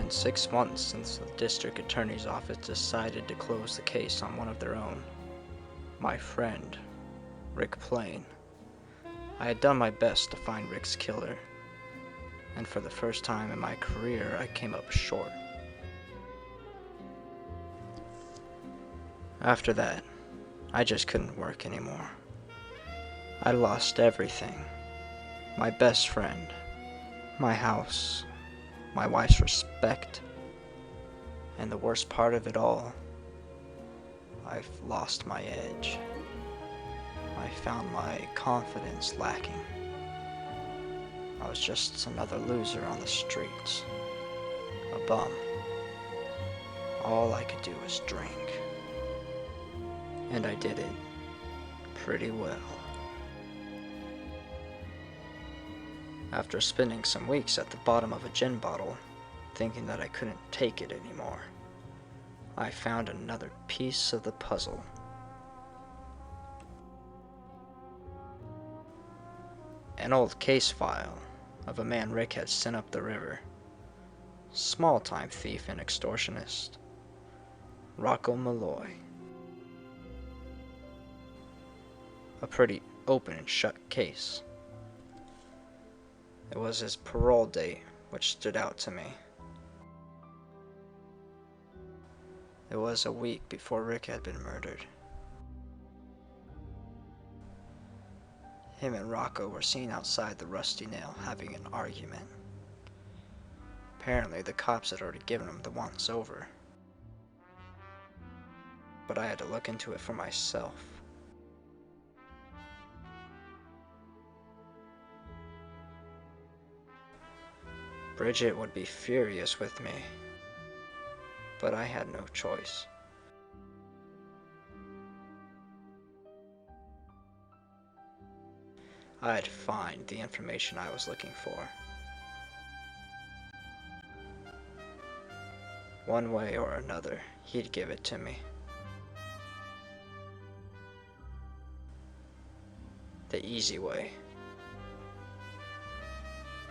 been 6 months since the district attorney's office decided to close the case on one of their own. My friend, Rick Plain. I had done my best to find Rick's killer, and for the first time in my career, I came up short. After that, I just couldn't work anymore. I lost everything. My best friend, my house, my wife's respect, and the worst part of it all, I've lost my edge. I found my confidence lacking. I was just another loser on the streets, a bum. All I could do was drink. And I did it pretty well. After spending some weeks at the bottom of a gin bottle, thinking that I couldn't take it anymore, I found another piece of the puzzle. An old case file of a man Rick had sent up the river. Small-time thief and extortionist, Rocco Malloy. A pretty open and shut case. It was his parole date which stood out to me. It was a week before Rick had been murdered. Him and Rocco were seen outside the Rusty Nail having an argument. Apparently the cops had already given him the once over. But I had to look into it for myself. Bridget would be furious with me, but I had no choice. I'd find the information I was looking for. One way or another, he'd give it to me. The easy way,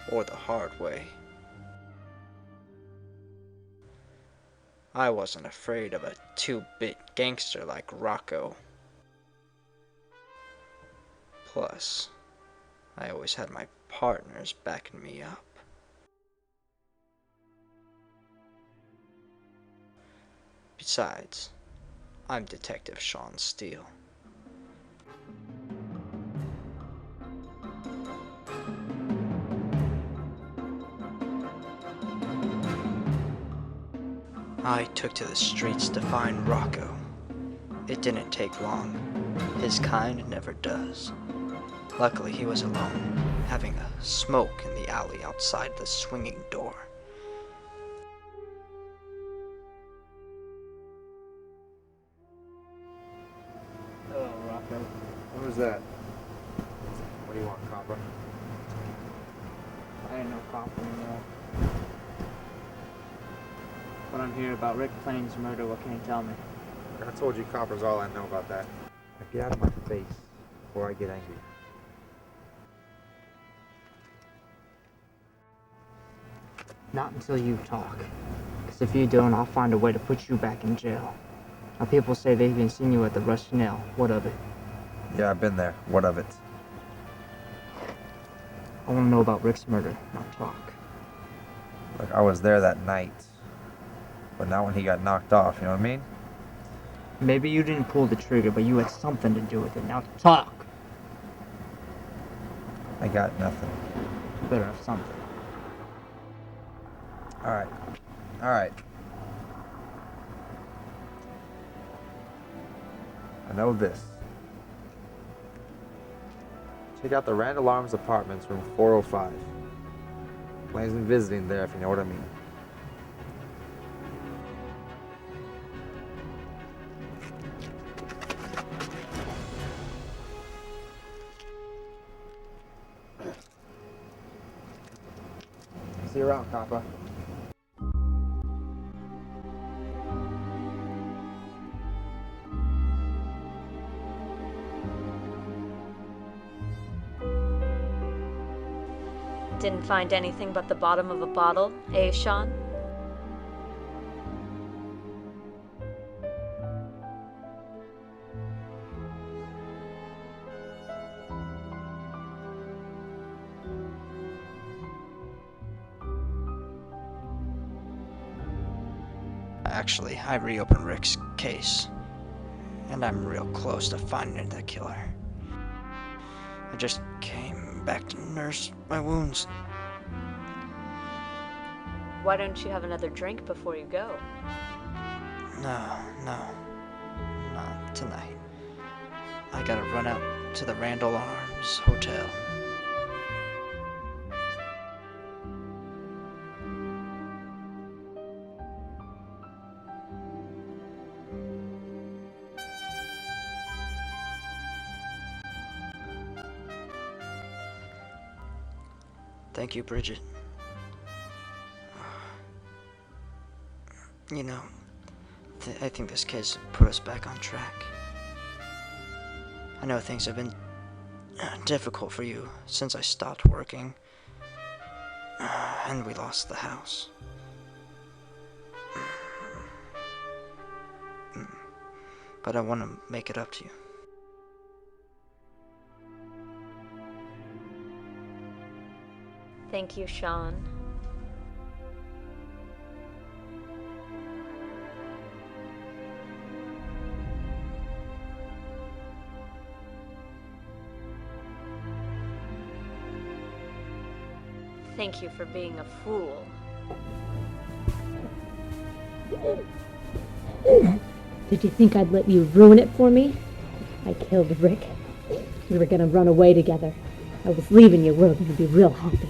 or the hard way. I wasn't afraid of a 2-bit gangster like Rocco. Plus, I always had my partners backing me up. Besides, I'm Detective Sean Steele. I took to the streets to find Rocco. It didn't take long. His kind never does. Luckily, he was alone, having a smoke in the alley outside the swinging door. Hello, Rocco. What was that? What do you want, copper? I ain't no cop anymore. But I'm here about Rick Plain's murder. What can you tell me? I told you copper's all I know about that. Now get out of my face before I get angry. Not until you talk. Because if you don't, I'll find a way to put you back in jail. Now, people say they've even seen you at the Rusty Nail. What of it? Yeah, I've been there. What of it? I want to know about Rick's murder. Now talk. Look, I was there that night. But not when he got knocked off, you know what I mean? Maybe you didn't pull the trigger, but you had something to do with it. Now talk! I got nothing. You better have something. Alright. Alright. I know this. Check out the Randall Arms Apartments, room 405. Plain's been visiting there, if you know what I mean. See you around, copper. Didn't find anything but the bottom of a bottle, eh, Sean? Actually, I reopened Rick's case, and I'm real close to finding the killer. I just came back to nurse my wounds. Why don't you have another drink before you go? No, not tonight. I gotta run out to the Randall Arms Hotel. Thank you, Bridget. You know, I think this case put us back on track. I know things have been difficult for you since I stopped working, and we lost the house. But I want to make it up to you. Thank you, Sean. Thank you for being a fool. Did you think I'd let you ruin it for me? I killed Rick. We were gonna run away together. I was leaving you. We were gonna be real happy.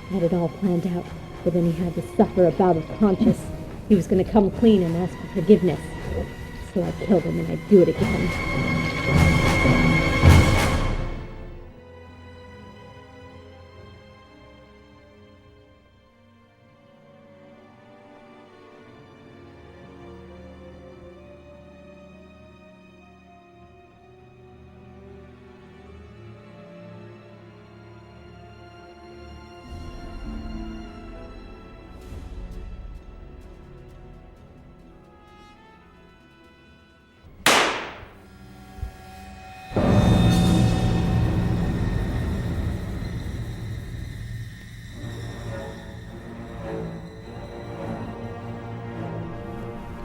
I had it all planned out, but then he had to suffer a bout of conscience. He was gonna come clean and ask for forgiveness. So I killed him and I'd do it again.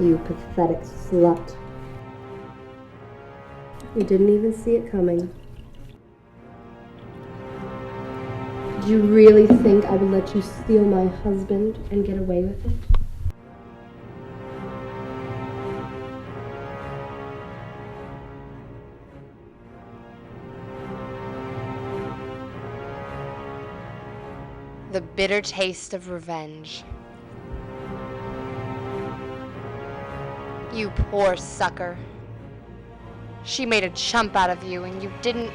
You pathetic slut. You didn't even see it coming. Did you really think I would let you steal my husband and get away with it? The bitter taste of revenge. You poor sucker. She made a chump out of you and you didn't